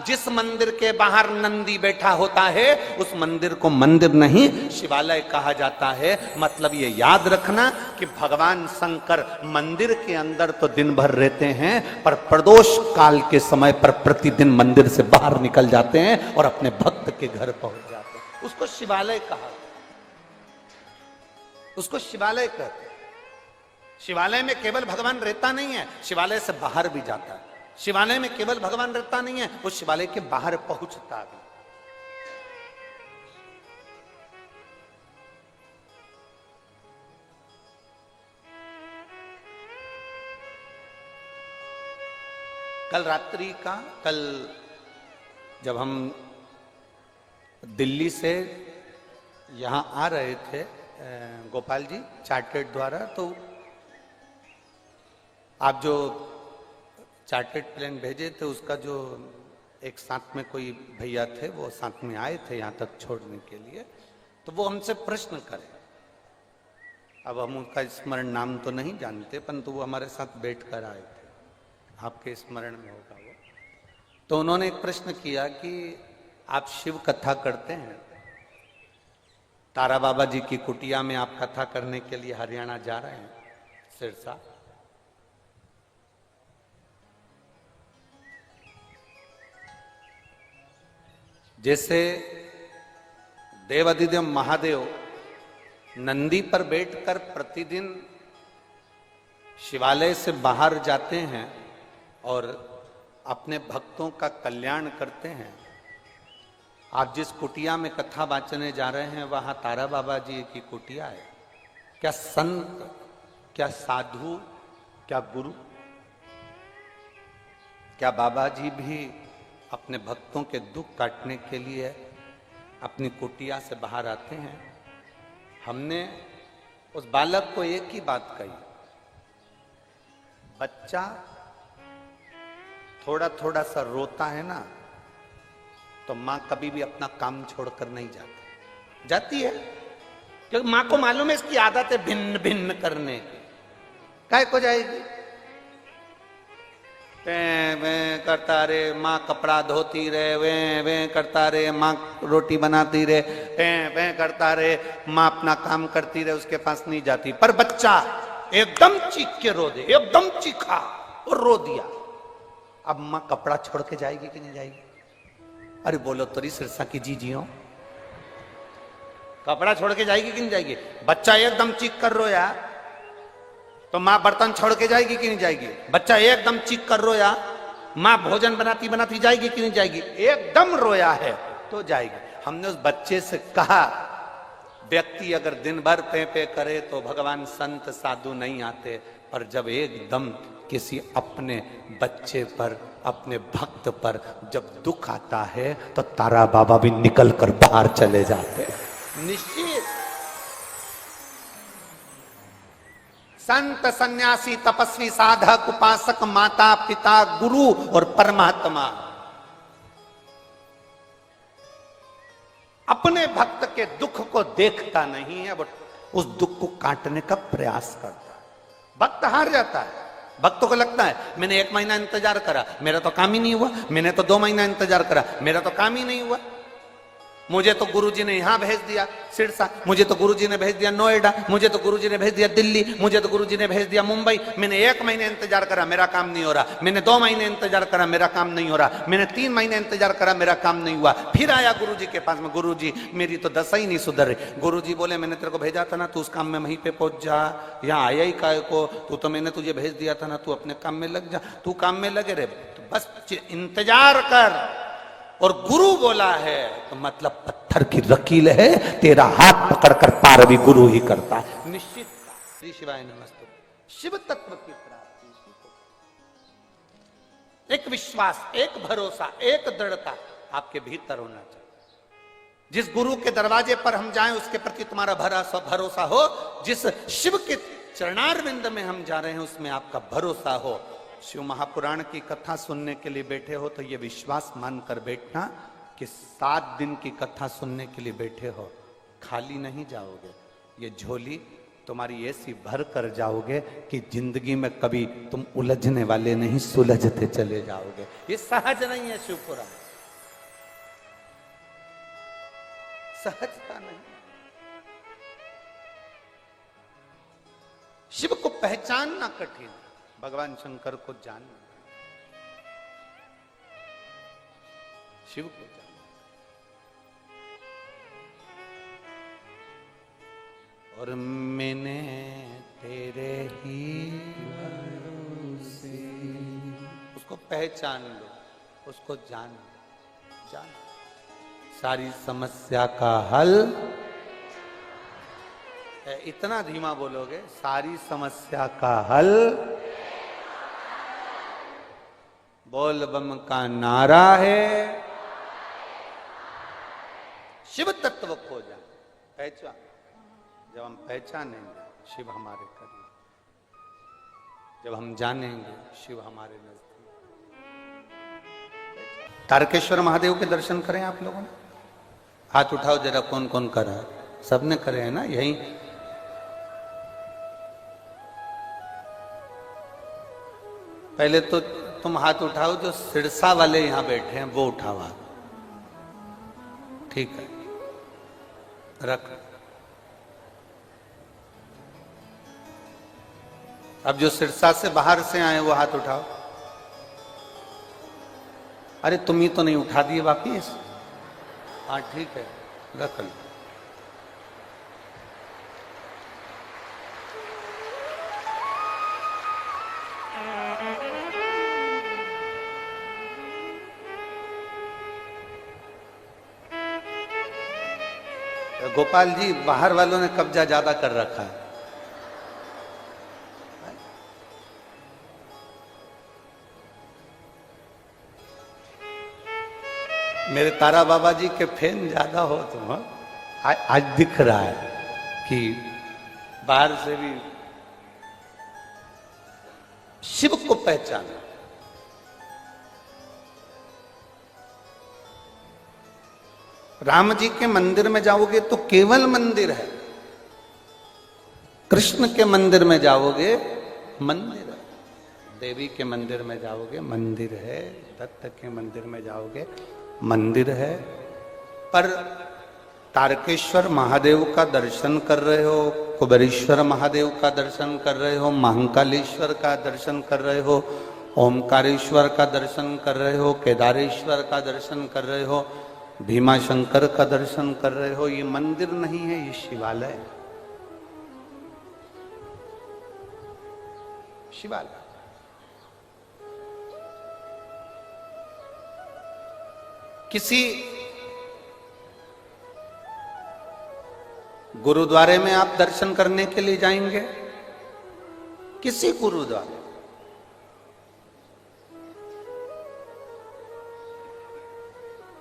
जिस मंदिर के बाहर नंदी बैठा होता है उस मंदिर को मंदिर नहीं शिवालय कहा जाता है। मतलब ये याद रखना कि भगवान शंकर मंदिर के अंदर तो दिन भर रहते हैं, पर प्रदोष काल के समय पर प्रतिदिन मंदिर से बाहर निकल जाते हैं और अपने भक्त के घर पहुंच जाते हैं। उसको शिवालय कहा, उसको शिवालय कहते हैं। शिवालय में केवल भगवान रहता नहीं है, शिवालय से बाहर भी जाता है। शिवालय में केवल भगवान रहता नहीं है, वो शिवालय के बाहर पहुंचता भी। कल रात्रि का, कल जब हम दिल्ली से यहां आ रहे थे गोपाल जी चार्टर्ड द्वारा, तो आप जो चार्टर्ड प्लेन भेजे थे उसका जो एक साथ में कोई भैया थे वो साथ में आए थे यहाँ तक छोड़ने के लिए, तो वो हमसे प्रश्न करे। अब हम उनका स्मरण नाम तो नहीं जानते, परंतु वो हमारे साथ बैठ कर आए थे, आपके स्मरण में होगा वो। तो उन्होंने एक प्रश्न किया कि आप शिव कथा करते हैं? तारा बाबा जी की कुटिया में आप कथा करने के लिए हरियाणा जा रहे हैं, सिरसा। जैसे देवाधिदेव महादेव नंदी पर बैठकर प्रतिदिन शिवालय से बाहर जाते हैं और अपने भक्तों का कल्याण करते हैं, आप जिस कुटिया में कथा वाचने जा रहे हैं वहां तारा बाबा जी की कुटिया है। क्या संत, क्या साधु, क्या गुरु, क्या बाबा जी भी अपने भक्तों के दुख काटने के लिए अपनी कुटिया से बाहर आते हैं? हमने उस बालक को एक ही बात कही, बच्चा थोड़ा थोड़ा सा रोता है ना, तो मां कभी भी अपना काम छोड़कर नहीं जाती है, क्योंकि मां को मालूम है इसकी आदत है भिन्न भिन्न करने की। काय को जाएगी? वे करता रे, माँ कपड़ा धोती रहे, वे करता रे, माँ रोटी बनाती रहे, वे करता रे, माँ अपना काम करती रहे, उसके पास नहीं जाती। पर बच्चा एकदम चीख के रो दे, एकदम चीखा और रो दिया, अब माँ कपड़ा छोड़ के जाएगी कि नहीं जाएगी? अरे बोलो तोरी सिरसा की जी जियो, कपड़ा छोड़ के जाएगी कि नहीं जाएगी? बच्चा एकदम चीख कर रोया तो माँ बर्तन छोड़ के जाएगी कि नहीं जाएगी? बच्चा एकदम चीख कर रोया, माँ भोजन बनाती बनाती जाएगी कि नहीं जाएगी? एकदम रोया है तो जाएगी। हमने उस बच्चे से कहा, व्यक्ति अगर दिन भर पे पे करे तो भगवान संत साधु नहीं आते, पर जब एकदम किसी अपने बच्चे पर, अपने भक्त पर जब दुख आता है तो तारा बाबा भी निकल कर बाहर चले जाते हैं। निश्चित संत, सन्यासी, तपस्वी, साधक, उपासक, माता पिता, गुरु और परमात्मा अपने भक्त के दुख को देखता नहीं है, वो उस दुख को काटने का प्रयास करता है। भक्त हार जाता है, भक्तों को लगता है मैंने 1 महीना इंतजार करा, मेरा तो काम ही नहीं हुआ, मैंने तो 2 महीना इंतजार करा, मेरा तो काम ही नहीं हुआ, मुझे तो गुरुजी ने यहां भेज दिया सिरसा, मुझे तो गुरुजी ने भेज दिया नोएडा, मुझे तो गुरुजी ने भेज दिया दिल्ली, मुझे तो गुरुजी ने भेज दिया मुंबई। मैंने 1 महीने इंतजार करा, मेरा काम नहीं हो रहा, मैंने 2 महीने इंतजार करा, मेरा काम नहीं हो रहा, मैंने 3 महीने इंतजार करा, मेरा काम नहीं हुआ। फिर आया गुरुजी के पास में, गुरुजी मेरी तो दशा ही नहीं सुधर रही। गुरुजी बोले मैंने तेरे को भेजा था ना, तू उस काम में वहीं पे पहुंच जा, यहाँ आया ही काय को, तू तो मैंने तुझे भेज दिया था ना, तू अपने काम में लग जा, तू काम में लगे रहे, तो बस इंतजार कर। और गुरु बोला है तो मतलब पत्थर की रकील है, तेरा हाथ पकड़कर पार भी गुरु ही करता है। निश्चित श्री शिवाय नमस्तु। शिव तत्व की प्राप्ति, एक विश्वास, एक भरोसा, एक दृढ़ता आपके भीतर होना चाहिए। जिस गुरु के दरवाजे पर हम जाएं उसके प्रति तुम्हारा भरोसा हो, जिस शिव के चरणारविंद में हम जा रहे हैं उसमें आपका भरोसा हो। शिव महापुराण की कथा सुनने के लिए बैठे हो तो ये विश्वास मानकर बैठना कि 7 दिन की कथा सुनने के लिए बैठे हो, खाली नहीं जाओगे। ये झोली तुम्हारी ऐसी भर कर जाओगे कि जिंदगी में कभी तुम उलझने वाले नहीं, सुलझते चले जाओगे। ये सहज नहीं है शिवपुराण, सहजता नहीं। शिव को पहचानना कठिन, भगवान शंकर को जानना, शिव को जानना। और मैंने तेरे ही भरोसे, उसको पहचान लो, उसको जान सारी समस्या का हल। इतना धीमा बोलोगे, सारी समस्या का हल बोल बम का नारा है। शिव तत्व को जान, पहचान। जब हम पहचानेंगे शिव हमारे करीब, जब हम जानेंगे शिव हमारे नजदीक। तारकेश्वर महादेव के दर्शन करें आप लोगों ने? हाथ उठाओ जरा, कौन कौन करा है? सबने करे हैं ना? यही पहले तो तुम हाथ उठाओ, जो सिरसा वाले यहां बैठे हैं वो उठाओ हाथ। ठीक है, रख। अब जो सिरसा से बाहर से आए वो हाथ उठाओ। अरे तुम ही तो नहीं उठा दिए वापिस। हाँ ठीक है, रख लो। गोपाल जी, बाहर वालों ने कब्जा ज्यादा कर रखा है। मेरे तारा बाबा जी के फैन ज्यादा हो तुम। आज दिख रहा है कि बाहर से भी शिव को पहचाना। राम जी के मंदिर में जाओगे तो केवल मंदिर है, कृष्ण के मंदिर में जाओगे मंदिर है, देवी के मंदिर में जाओगे मंदिर है, दत्त के मंदिर में जाओगे मंदिर है। पर तारकेश्वर महादेव का दर्शन कर रहे हो, कुबेरेश्वर महादेव का दर्शन कर रहे हो, महाकालेश्वर का दर्शन कर रहे हो, ओमकारेश्वर का दर्शन कर रहे हो, केदारेश्वर का दर्शन कर रहे हो, भीमा शंकर का दर्शन कर रहे हो, ये मंदिर नहीं है, ये शिवालय। शिवालय किसी गुरुद्वारे में आप दर्शन करने के लिए जाएंगे, किसी गुरुद्वारे,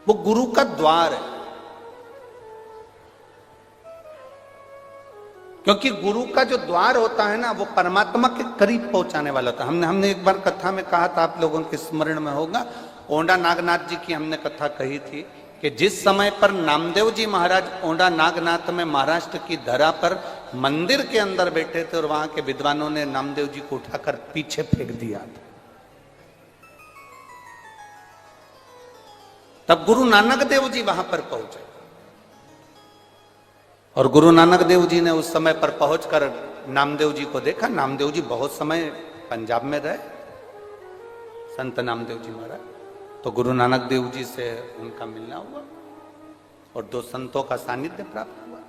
वो गुरु का द्वार है। क्योंकि गुरु का जो द्वार होता है ना, वो परमात्मा के करीब पहुंचाने वाला होता है। हमने एक बार कथा में कहा था, आप लोगों के स्मरण में होगा, ओंडा नागनाथ जी की हमने कथा कही थी कि जिस समय पर नामदेव जी महाराज ओंडा नागनाथ में महाराष्ट्र की धरा पर मंदिर के अंदर बैठे थे और वहां के विद्वानों ने नामदेव जी को उठाकर पीछे फेंक दिया था, तब गुरु नानक देव जी वहां पर पहुंचे। और गुरु नानक देव जी ने उस समय पर पहुंचकर नामदेव जी को देखा। नामदेव जी बहुत समय पंजाब में रहे, संत नामदेव जी महाराज। तो गुरु नानक देव जी से उनका मिलना हुआ और दो संतों का सानिध्य प्राप्त हुआ।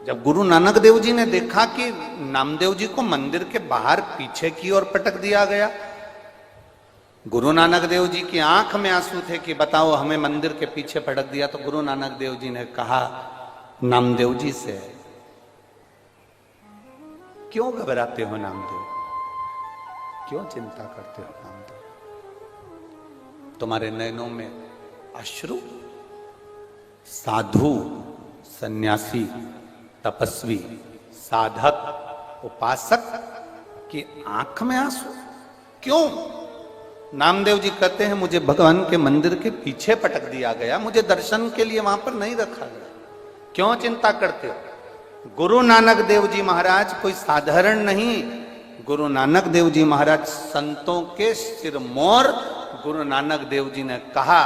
जब गुरु नानक देव जी ने देखा कि नामदेव जी को मंदिर के बाहर पीछे की ओर पटक दिया गया, गुरु नानक देव जी की आंख में आंसू थे कि बताओ हमें मंदिर के पीछे पटक दिया। तो गुरु नानक देव जी ने कहा नामदेव जी से, क्यों घबराते हो नामदेव, क्यों चिंता करते हो नामदेव, तुम्हारे नयनों में अश्रु साधु, सन्यासी, तपस्वी, साधक, उपासक की आंख में आंसू क्यों? नामदेव जी कहते हैं मुझे भगवान के मंदिर के पीछे पटक दिया गया, मुझे दर्शन के लिए वहां पर नहीं रखा गया, क्यों चिंता करते हो? गुरु नानक देव जी महाराज कोई साधारण नहीं, गुरु नानक देव जी महाराज संतों के सिरमौर। गुरु नानक देव जी ने कहा,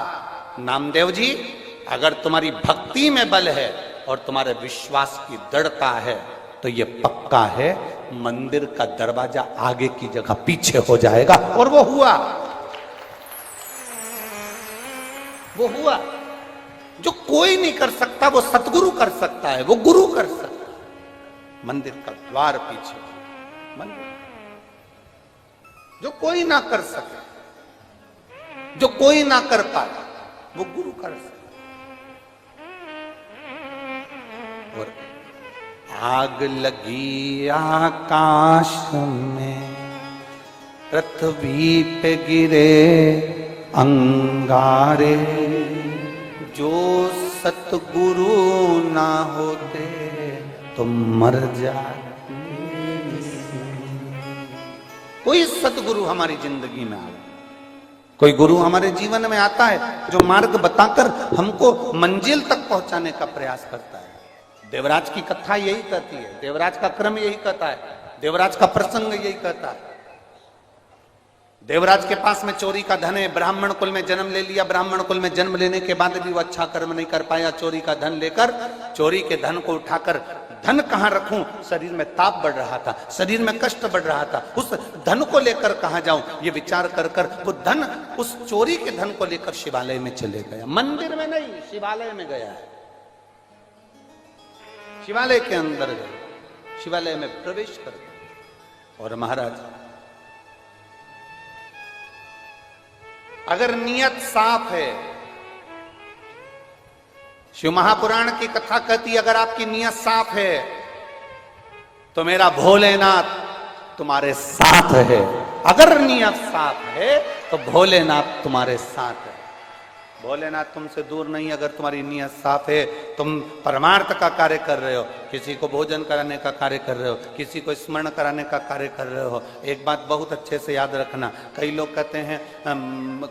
नामदेव जी अगर तुम्हारी भक्ति में बल है और तुम्हारे विश्वास की दृढ़ता है तो ये पक्का है मंदिर का दरवाजा आगे की जगह पीछे हो जाएगा। और वो हुआ, वो हुआ। जो कोई नहीं कर सकता वो सतगुरु कर सकता है, वो गुरु कर सकता है। मंदिर का द्वार पीछे, मंदिर जो कोई ना कर सके, जो कोई ना कर पाए, वो गुरु कर सके। और आग लगी आकाश में, पृथ्वी पे गिरे अंगारे, जो सतगुरु ना होते तो मर जाते। कोई सतगुरु हमारी जिंदगी में आए, कोई गुरु हमारे जीवन में आता है जो मार्ग बताकर हमको मंजिल तक पहुंचाने का प्रयास करता है। देवराज की कथा यही कहती है, देवराज का क्रम यही कहता है, देवराज का प्रसंग यही कहता है। देवराज के पास में चोरी का धन है, ब्राह्मण कुल में जन्म ले लिया, ब्राह्मण कुल में जन्म लेने के बाद भी वो अच्छा कर्म नहीं कर पाया। चोरी का धन लेकर, चोरी के धन को उठाकर, धन कहां रखूं, शरीर में ताप बढ़ रहा था, शरीर में कष्ट बढ़ रहा था, उस धन को लेकर कहां जाऊं ये विचार कर कर वो धन, उस चोरी के धन को लेकर शिवालय में चले गया। मंदिर में नहीं, शिवालय में गया है, शिवालय के अंदर गए, शिवालय में प्रवेश कर गए। और महाराज अगर नियत साफ है, शिव महापुराण की कथा कहती है अगर आपकी नियत साफ है तो मेरा भोलेनाथ तुम्हारे साथ है। अगर नियत साफ है तो भोलेनाथ तुम्हारे साथ है। भोलेनाथ तुमसे दूर नहीं, अगर तुम्हारी नियत साफ है, तुम परमार्थ का कार्य कर रहे हो, किसी को भोजन कराने का कार्य कर रहे हो, किसी को स्मरण कराने का कार्य कर रहे हो। एक बात बहुत अच्छे से याद रखना, कई लोग कहते हैं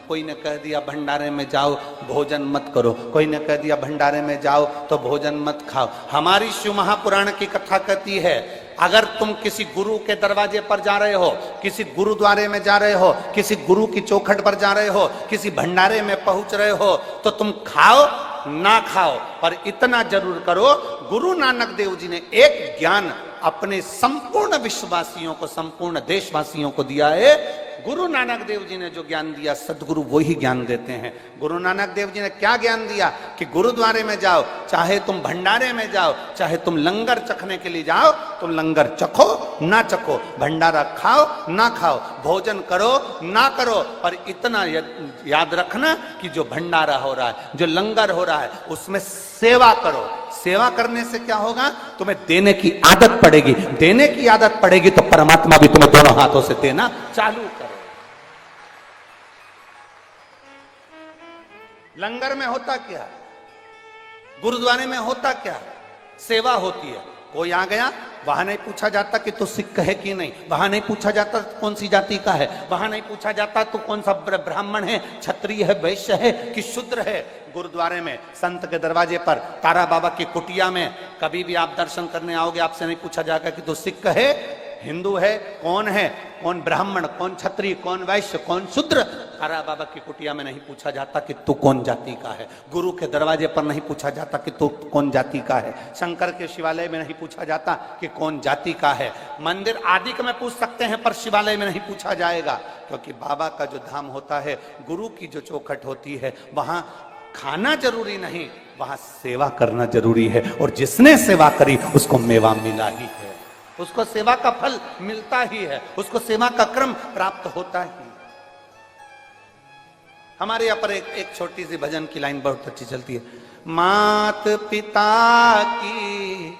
कोई ने कह दिया भंडारे में जाओ भोजन मत करो, कोई ने कह दिया भंडारे में जाओ तो भोजन मत खाओ। हमारी शिव महापुराण की कथा कहती है अगर तुम किसी गुरु के दरवाजे पर जा रहे हो, किसी गुरुद्वारे में जा रहे हो, किसी गुरु की चौखट पर जा रहे हो, किसी भंडारे में पहुंच रहे हो, तो तुम खाओ ना खाओ पर इतना जरूर करो, गुरु नानक देव जी ने एक ज्ञान अपने संपूर्ण विश्ववासियों को, संपूर्ण देशवासियों को दिया है। गुरु नानक देव जी ने जो ज्ञान दिया सदगुरु वही ज्ञान देते हैं। गुरु नानक देव जी ने क्या ज्ञान दिया कि गुरुद्वारे में जाओ, चाहे तुम भंडारे में जाओ, चाहे तुम लंगर चखने के लिए जाओ, तुम लंगर चखो ना चखो, भंडारा खाओ ना खाओ, भोजन करो ना करो, पर इतना याद रखना कि जो भंडारा हो रहा है, जो लंगर हो रहा है, उसमें सेवा करो। सेवा करने से क्या होगा, तुम्हें देने की आदत पड़ेगी, देने की आदत पड़ेगी तो परमात्मा भी तुम्हें दोनों हाथों से देना चालू करे। लंगर में होता क्या, गुरुद्वारे में होता क्या, सेवा होती है। कोई आ गया, वहां नहीं पूछा जाता कि तू सिख है कि नहीं, वहां नहीं पूछा जाता कौन सी जाति का है, वहां नहीं पूछा जाता तू कौन सा ब्राह्मण है, क्षत्रिय है, वैश्य है कि शूद्र है। गुरुद्वारे में, संत के दरवाजे पर, तारा बाबा की कुटिया में कभी भी आप दर्शन करने आओगे, आपसे नहीं पूछा जाएगा कि तू सिख है, हिंदू है, कौन ब्राह्मण, कौन क्षत्रिय, कौन वैश्य, कौन शूद्र। तारा बाबा की कुटिया में नहीं पूछा जाता कि तू कौन जाति का है, गुरु के दरवाजे पर नहीं पूछा जाता कि तू कौन जाति का है, शंकर के शिवालय में नहीं पूछा जाता कि कौन जाति का है। मंदिर आदि में पूछ सकते हैं पर शिवालय में नहीं पूछा जाएगा, क्योंकि बाबा का जो धाम होता है, गुरु की जो चौखट होती है, वहां खाना जरूरी नहीं, वहां सेवा करना जरूरी है। और जिसने सेवा करी उसको मेवा मिला ही है, उसको सेवा का फल मिलता ही है, उसको सेवा का क्रम प्राप्त होता ही। हमारे यहाँ पर एक छोटी सी भजन की लाइन बहुत अच्छी चलती है, मात पिता की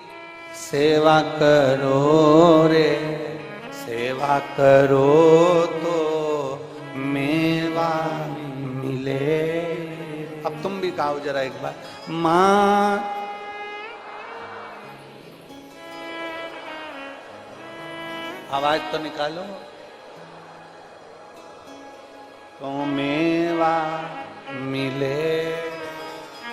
सेवा करो रे, सेवा करो तो मेवा मिले। अब तुम भी गाओ जरा एक बार, माँ आवाज तो निकालो, तो मेवा मिले।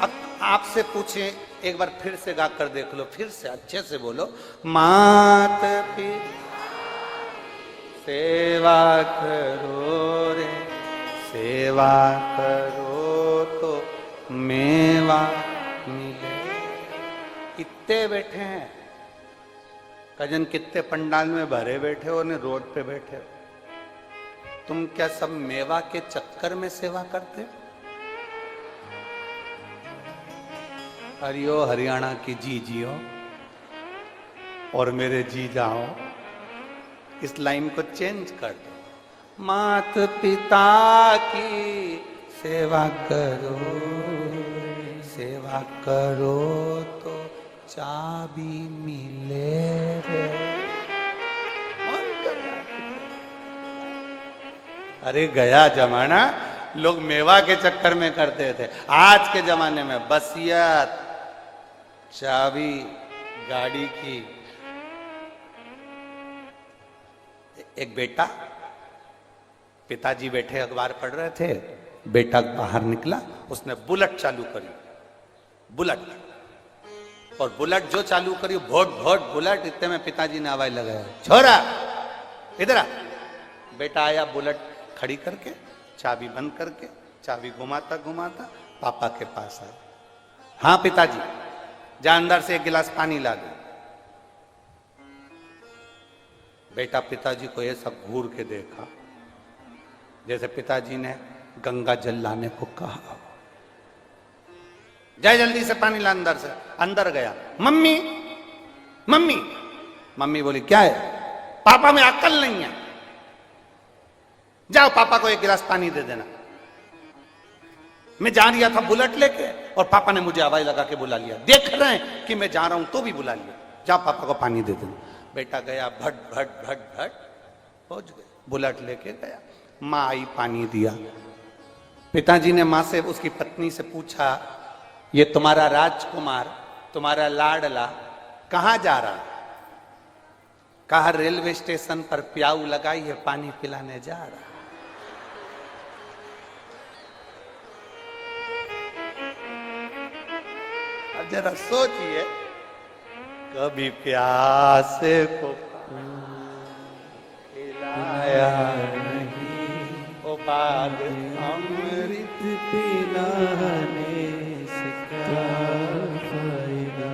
अब आपसे पूछे एक बार फिर से गा कर देख लो, फिर से अच्छे से बोलो। मात पिता सेवा करो रे, सेवा करो तो मेवा मिले। कितने बैठे हैं कजन, कितने पंडाल में भरे बैठे हो ने रोड पे बैठे हो। तुम क्या सब मेवा के चक्कर में सेवा करते हो? हरियो हरियाणा की जी जियो और मेरे जी जाओ, इस लाइन को चेंज कर दो। मात पिता की सेवा करो, सेवा करो तो चाबी मिले रे। अरे गया जमाना, लोग मेवा के चक्कर में करते थे। आज के जमाने में बसियत, चाबी गाड़ी की। एक बेटा, पिताजी बैठे अखबार पढ़ रहे थे, बेटा बाहर निकला, उसने बुलेट चालू करी, बुलेट, और बुलेट जो चालू करी भोट भोट बुलेट। इतने में पिताजी ने आवाज लगाया, छोरा इधर आ। बेटा आया, बुलेट खड़ी करके, चाबी बंद करके, चाबी घुमाता घुमाता पापा के पास आया। हाँ पिताजी, जा अंदर से एक गिलास पानी ला दो। बेटा पिताजी को ये सब घूर के देखा, जैसे पिताजी ने गंगा जल लाने को कहा। जाए जल्दी से पानी ला अंदर से। अंदर गया, मम्मी मम्मी। मम्मी बोली क्या है? पापा में अक्ल नहीं है, जाओ पापा को एक गिलास पानी दे देना। मैं जा रहा था बुलेट लेके और पापा ने मुझे आवाज लगा के बुला लिया। देख रहे हैं कि मैं जा रहा हूं तो भी बुला लिया, जाओ पापा को पानी दे देना। बेटा गया, भट भट भट भट पहुंच गए, बुलेट लेके गया। माँ आई, पानी दिया। पिताजी ने माँ से, उसकी पत्नी से पूछा, ये तुम्हारा राजकुमार, तुम्हारा लाडला कहां जा रहा? कहा रेलवे स्टेशन पर प्याऊ लगाई है, पानी पिलाने जा रहा। अब जरा सोचिए, कभी प्यासे को पिलाया नहीं, ओ बाद अमृत पिलाने से क्या फायदा?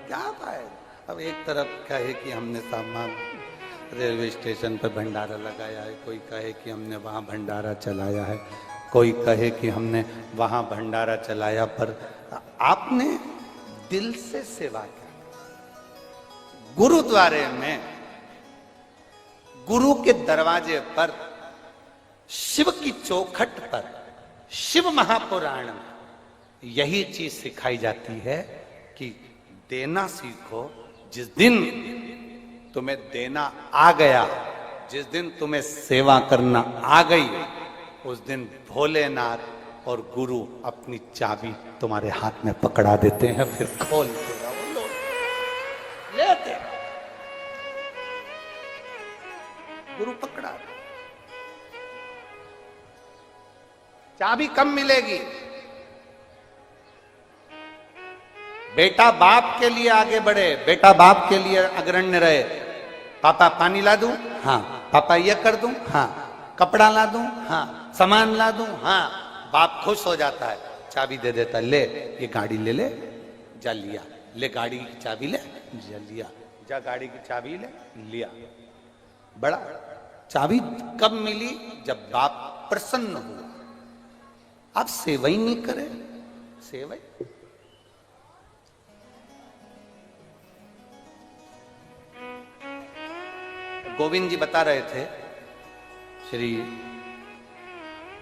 क्या फायदा? अब एक तरफ कहे कि हमने सामान रेलवे स्टेशन पर भंडारा लगाया है, कोई कहे कि हमने वहाँ भंडारा चलाया है, कोई कहे कि हमने वहाँ भंडारा चलाया, पर आपने दिल से सेवा की। गुरुद्वारे में, गुरु के दरवाजे पर, शिव की चौखट पर, शिव महापुराण में यही चीज सिखाई जाती है कि देना सीखो। जिस दिन तुम्हें देना आ गया, जिस दिन तुम्हें सेवा करना आ गई, उस दिन भोलेनाथ और गुरु अपनी चाबी तुम्हारे हाथ में पकड़ा देते हैं, फिर खोल के लेते। गुरु पकड़ा, चाबी कब मिलेगी? बेटा बाप के लिए आगे बढ़े, बेटा बाप के लिए अग्रण्य रहे। पापा पानी ला दूं? हाँ। पापा ये कर दूं? हाँ। कपड़ा ला दूं? हाँ। सामान ला दूं? हाँ। बाप खुश हो जाता है, चाबी दे देता, ले ये गाड़ी ले ले, जा लिया, ले गाड़ी की चाबी ले, जा लिया, जा गाड़ी की चाबी ले, लिया। बड़ा चाबी कब मिली? जब बाप प्रसन्न हुआ। आप सेवा ही नहीं करे, सेवा ही। गोविंद जी बता रहे थे, श्री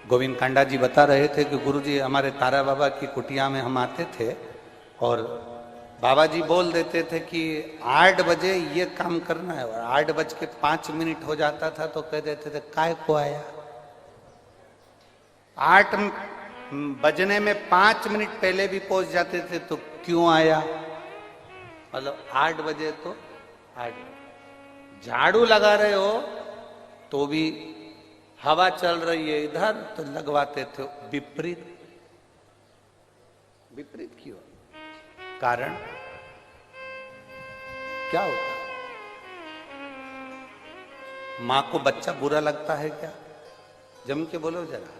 गोविंद कांडा जी बता रहे थे कि गुरुजी हमारे तारा बाबा की कुटिया में हम आते थे और बाबा जी बोल देते थे कि 8 बजे ये काम करना है, और 8:05 हो जाता था तो कह देते थे काय को आया। 8 बजने में 5 मिनट पहले भी पहुंच जाते थे तो क्यों आया? मतलब 8 बजे तो 8। झाड़ू लगा रहे हो तो भी हवा चल रही है इधर तो लगवाते थे विपरीत। विपरीत क्यों? कारण क्या होता है? मां को बच्चा बुरा लगता है क्या? जम के बोलो जरा।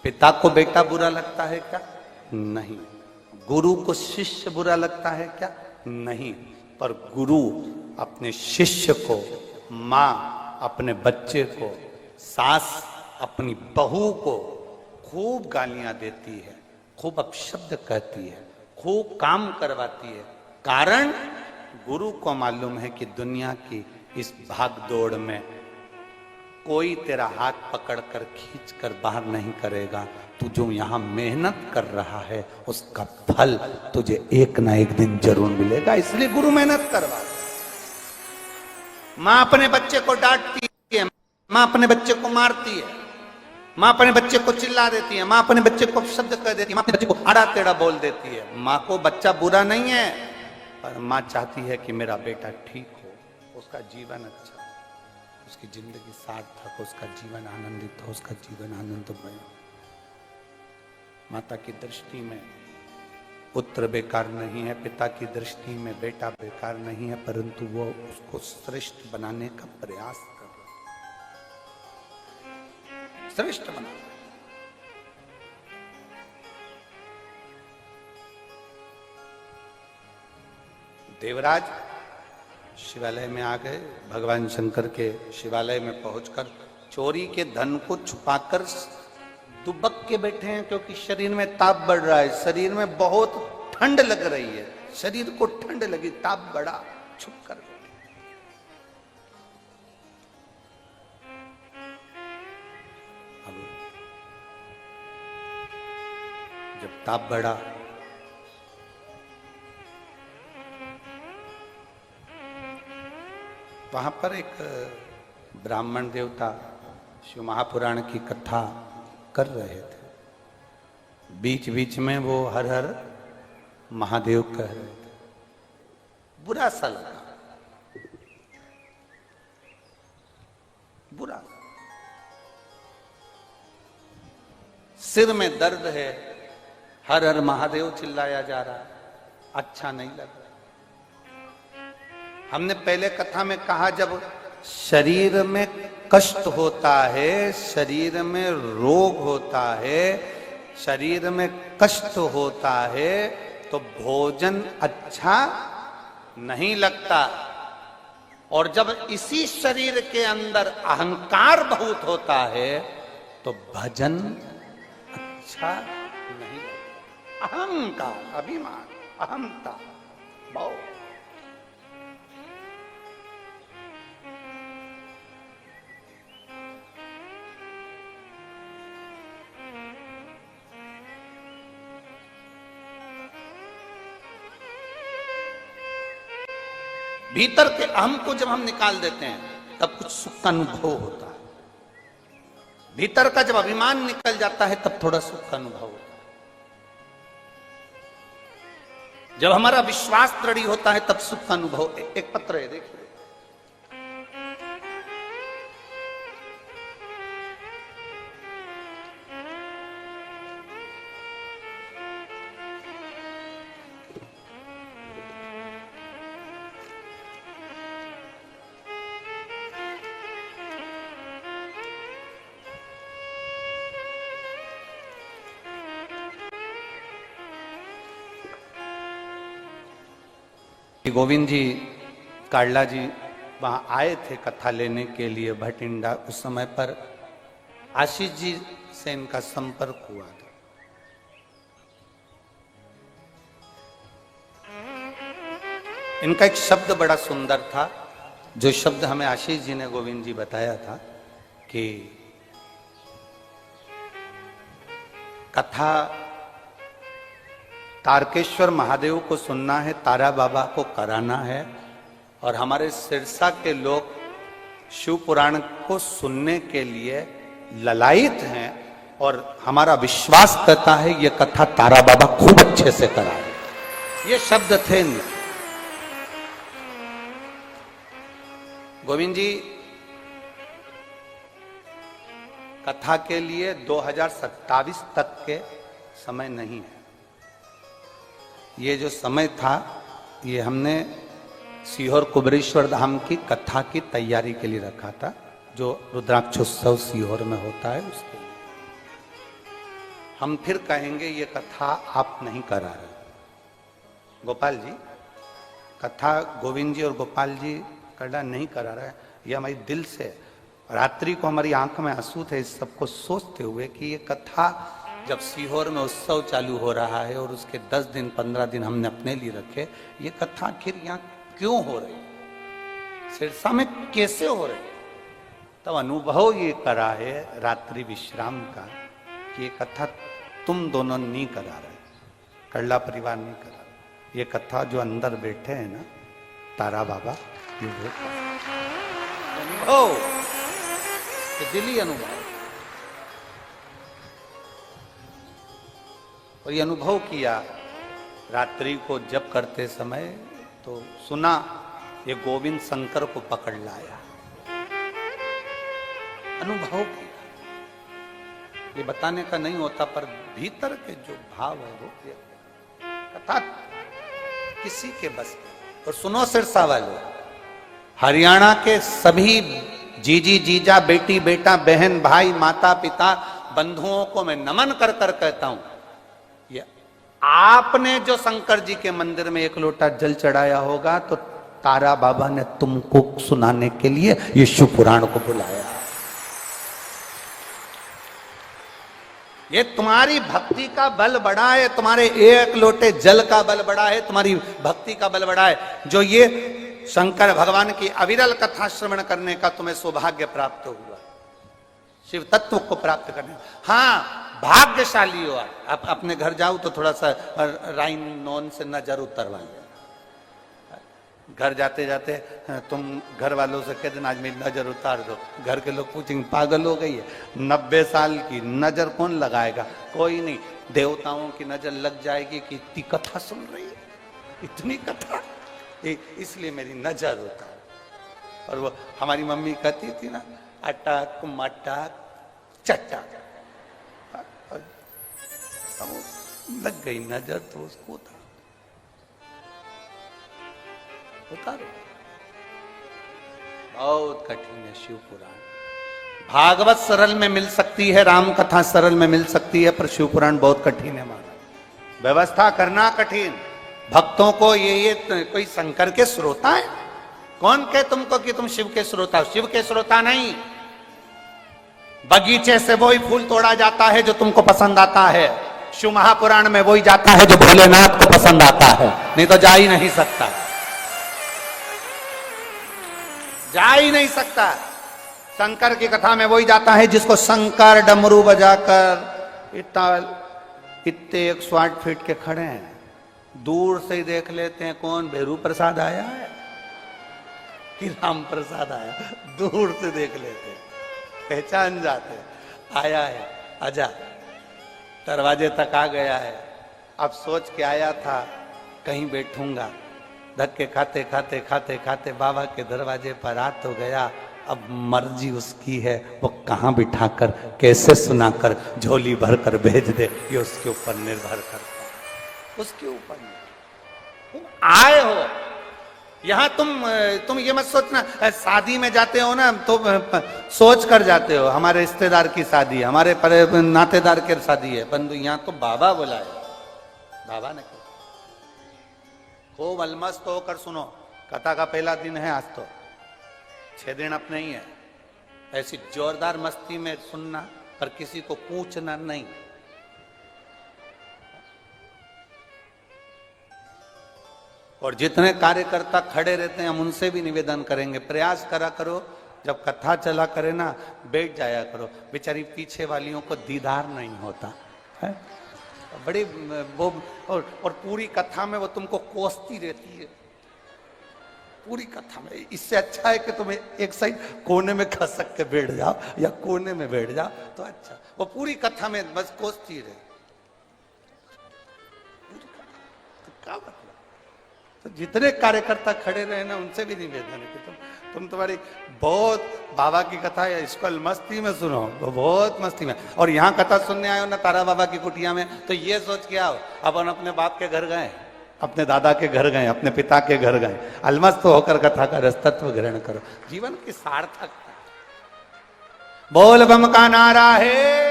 पिता को बेटा बुरा लगता है क्या? नहीं। गुरु को शिष्य बुरा लगता है क्या? नहीं। पर गुरु अपने शिष्य को, मां अपने बच्चे को, सास अपनी बहू को खूब गालियां देती है, खूब अपशब्द कहती है, खूब काम करवाती है। कारण गुरु को मालूम है कि दुनिया की इस भाग दौड़ में कोई तेरा हाथ पकड़कर खींचकर बाहर नहीं करेगा। तू जो यहां मेहनत कर रहा है उसका फल तुझे एक ना एक दिन जरूर मिलेगा, इसलिए गुरु मेहनत करवा। मां अपने बच्चे को डांटती है, मां अपने बच्चे को मारती है, मां अपने बच्चे को चिल्ला देती है, मां अपने बच्चे को शब्द कह देती है, मां अपने बच्चे को आड़ा टेढ़ा बोल देती है। मां को बच्चा बुरा नहीं है, पर मां चाहती है कि मेरा बेटा ठीक हो, उसका जीवन अच्छा, उसकी जिंदगी सार्थक, उसका जीवन आनंदित हो, उसका जीवन आनंदमय हो। माता की दृष्टि में पुत्र बेकार नहीं है, पिता की दृष्टि में बेटा बेकार नहीं है, परंतु वो उसको श्रेष्ठ बनाने का प्रयास कर रहा है, श्रेष्ठ बना। देवराज शिवालय में आ गए, भगवान शंकर के शिवालय में पहुंचकर चोरी के धन को छुपाकर दुबक के बैठे हैं, क्योंकि शरीर में ताप बढ़ रहा है, शरीर में बहुत ठंड लग रही है, शरीर को ठंड लगी, ताप बढ़ा, छुप कर बैठे। अब जब ताप बढ़ा वहां पर एक ब्राह्मण देवता शिव महापुराण की कथा कर रहे थे। बीच बीच में वो हर हर महादेव कह रहे थे। बुरा सा लगा, बुरा। सिर में दर्द है, हर हर महादेव चिल्लाया जा रहा है, अच्छा नहीं लग रहा। हमने पहले कथा में कहा, जब शरीर में कष्ट होता है, शरीर में रोग होता है, शरीर में कष्ट होता है, तो भोजन अच्छा नहीं लगता। और जब इसी शरीर के अंदर अहंकार बहुत होता है तो भजन अच्छा नहीं लगता। अहंकार, अभिमान, अहंता बहुत। भीतर के अहम को जब हम निकाल देते हैं तब कुछ सुख का अनुभव होता है। भीतर का जब अभिमान निकल जाता है तब थोड़ा सुख का अनुभव होता है। जब हमारा विश्वास दृढ़ होता है तब सुख का अनुभव। एक पत्र है, देखिए। गोविंद जी, काड़ला जी वहां आए थे कथा लेने के लिए भटिंडा। उस समय पर आशीष जी से इनका संपर्क हुआ था। इनका एक शब्द बड़ा सुंदर था, जो शब्द हमें आशीष जी ने गोविंद जी बताया था कि कथा तारकेश्वर महादेव को सुनना है, तारा बाबा को कराना है, और हमारे सिरसा के लोग शिव पुराण को सुनने के लिए ललायित हैं, और हमारा विश्वास कहता है ये कथा तारा बाबा खूब अच्छे से कराए। ये शब्द थे। गोविंद जी कथा के लिए 2027 तक के समय नहीं है। ये जो समय था, ये हमने सीहोर कुबरेश्वर धाम की कथा की तैयारी के लिए रखा था, जो रुद्राक्षोत्सव सीहोर में होता है उसके लिए। हम फिर कहेंगे ये कथा आप नहीं करा रहे। गोपाल जी, कथा गोविंद जी और गोपाल जी करना नहीं करा रहे, ये हमारी दिल से, रात्रि को हमारी आंख में आंसू थे इस सबको सोचते हुए कि ये कथा जब सीहोर में उत्सव चालू हो रहा है और उसके 10 दिन 15 दिन हमने अपने लिए रखे, ये कथा आखिर यहाँ क्यों हो रही, सिरसा में कैसे हो रही। तब अनुभव ये करा है रात्रि विश्राम का कि ये कथा तुम दोनों नहीं करा रहे, कड़ला परिवार नहीं करा रहे। ये कथा जो अंदर बैठे हैं ना तारा बाबा, ये वो अनुभव, ये दिली अनुभव, और ये अनुभव किया रात्रि को जब करते समय, तो सुना ये गोविंद शंकर को पकड़ लाया, अनुभव किया। ये बताने का नहीं होता, पर भीतर के जो भाव है वो कथा किसी के बस में। और सुनो सिरसा वालों, हरियाणा के सभी जीजी जीजा, बेटी बेटा, बहन भाई, माता पिता, बंधुओं को मैं नमन कर कर कहता हूं, ये आपने जो शंकर जी के मंदिर में एक लोटा जल चढ़ाया होगा तो तारा बाबा ने तुमको सुनाने के लिए ये शिव पुराण को बुलाया। ये तुम्हारी भक्ति का बल बढ़ा है, तुम्हारे एक लोटे जल का बल बढ़ा है, तुम्हारी भक्ति का बल बढ़ा है, जो ये शंकर भगवान की अविरल कथा श्रवण करने का तुम्हें सौभाग्य प्राप्त हुआ, शिव तत्व को प्राप्त करने। हाँ, भाग्यशाली हो आप अपने घर जाओ तो थोड़ा सा राइन नॉन से नजर उतरवा ले। घर जाते जाते तुम घर वालों से कह देना आज मेरी नजर उतार दो, घर के लोग पूछेंगे पागल हो गई है, 90 साल की नजर कौन लगाएगा, कोई नहीं, देवताओं की नजर लग जाएगी कि इतनी कथा सुन रही है, इतनी कथा, इसलिए मेरी नजर उतार। और वो हमारी मम्मी कहती थी ना, अटक मटक चट्टा, लग गई नजर तो उसको उतारो। बहुत कठिन है शिव पुराण। भागवत सरल में मिल सकती है, राम कथा सरल में मिल सकती है, पर शिव पुराण बहुत कठिन है महाराज। व्यवस्था करना कठिन। भक्तों को ये कोई शंकर के श्रोता है? कौन कहे तुमको कि तुम शिव के श्रोता हो? शिव के श्रोता नहीं। बगीचे से वही फूल तोड़ा जाता है जो तुमको पसंद आता है, शिव महापुराण में वही जाता है जो भोलेनाथ को पसंद आता है, नहीं तो जा ही नहीं सकता, जा ही नहीं सकता। शंकर की कथा में वही जाता है जिसको शंकर डमरू बजाकर इतने 108 फीट के खड़े हैं, दूर से ही देख लेते हैं कौन भेरू प्रसाद आया है कि राम प्रसाद आया, दूर से देख लेते हैं, पहचान जाते हैं, आया है, आजा, दरवाजे तक आ गया है। अब सोच के आया था कहीं बैठूंगा, धक्के खाते खाते खाते खाते बाबा के दरवाजे पर रात हो गया। अब मर्जी उसकी है, वो कहाँ बिठाकर कैसे सुनाकर झोली भर कर भेज दे, ये उसके ऊपर निर्भर करता है, उसके ऊपर। तुम आए हो यहां, तुम ये मत सोचना, शादी में जाते हो ना तो सोच कर जाते हो हमारे रिश्तेदार की शादी है, हमारे नातेदार की शादी है, बंधु। यहां तो बाबा बुलाए, बाबा ने खूब अलमस्त होकर सुनो। कथा का पहला दिन है आज, तो 6 दिन अपने ही है। ऐसी जोरदार मस्ती में सुनना, पर किसी को पूछना नहीं। और जितने कार्यकर्ता खड़े रहते हैं हम उनसे भी निवेदन करेंगे, प्रयास करा करो जब कथा चला करे ना, बैठ जाया करो। बेचारी पीछे वालियों को दीदार नहीं होता है, बड़ी वो, और पूरी कथा में वो तुमको कोसती रहती है, पूरी कथा में। इससे अच्छा है कि तुम एक साइड कोने में खसक के बैठ जाओ या कोने में बैठ जाओ तो अच्छा। वो पूरी कथा में बस कोसती रहे, क्या मतलब। तो जितने कार्यकर्ता खड़े रहे ना उनसे भी निवेदन है कि तुम तुम्हारी बहुत बाबा की कथा है, इसको मस्ती में सुनो, तो बहुत मस्ती में। और यहाँ कथा सुनने आए हो ना तारा बाबा की कुटिया में, तो ये सोच के आओ अपन अपने बाप के घर गए, अपने दादा के घर गए, अपने पिता के घर गए, अलमस्त होकर कथा का रसतत्व ग्रहण करो। जीवन की सार्थकता। बोल बम का नारा है,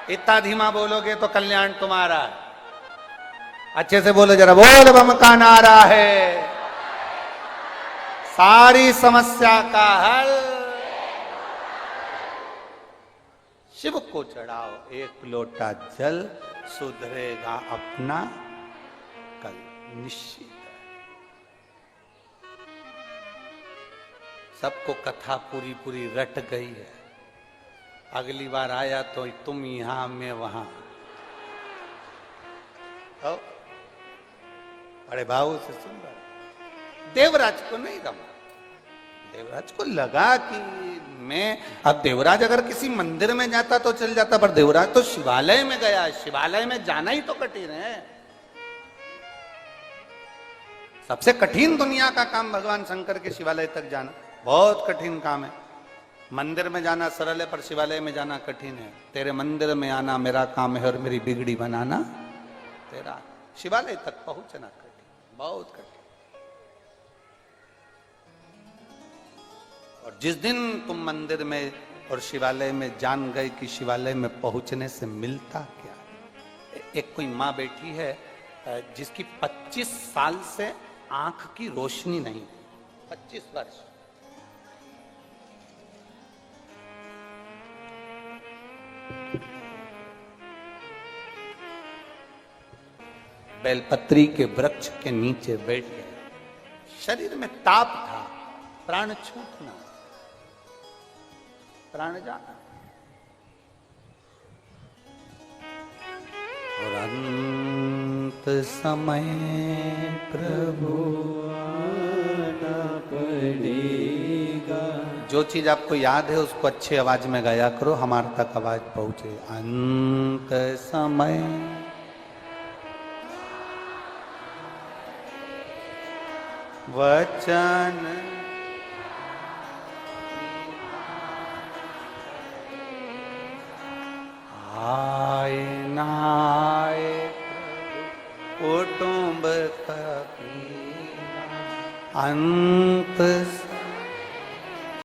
इतना धीमा बोलोगे तो कल्याण तुम्हारा है। अच्छे से बोलो जरा, बोल बम का नारा है, सारी समस्या का हल शिव को चढ़ाओ एक लोटा जल, सुधरेगा अपना कल निश्चित। सबको कथा पूरी पूरी रट गई है। अगली बार आया तो तुम यहां मैं वहां। तो बड़े भाव से सुन रहा। देवराज को नहीं रमा, देवराज को लगा कि मैं, अब देवराज अगर किसी मंदिर में जाता तो चल जाता, पर देवराज तो शिवालय में गया, शिवालय में जाना ही तो कठिन है। सबसे कठिन दुनिया का काम भगवान शंकर के शिवालय तक जाना बहुत कठिन काम है। मंदिर में जाना सरल है, पर शिवालय में जाना कठिन है। तेरे मंदिर में आना मेरा काम है और मेरी बिगड़ी बनाना तेरा। शिवालय तक पहुंचना कठिन, बहुत कठिन। और जिस दिन तुम मंदिर में और शिवालय में जान गए कि शिवालय में पहुंचने से मिलता क्या। एक कोई माँ बैठी है जिसकी 25 साल से आंख की रोशनी नहीं, 25 वर्ष। बेलपत्री के वृक्ष के नीचे बैठ गए। शरीर में ताप था, प्राण छूटना, प्राण जाना। और अंत समय प्रभु आना पड़ेगा। जो चीज आपको याद है उसको अच्छे आवाज में गाया करो, हमारे तक आवाज पहुंचे। अंत समय वचन आए नाए कुटुंब कपीरा। अंत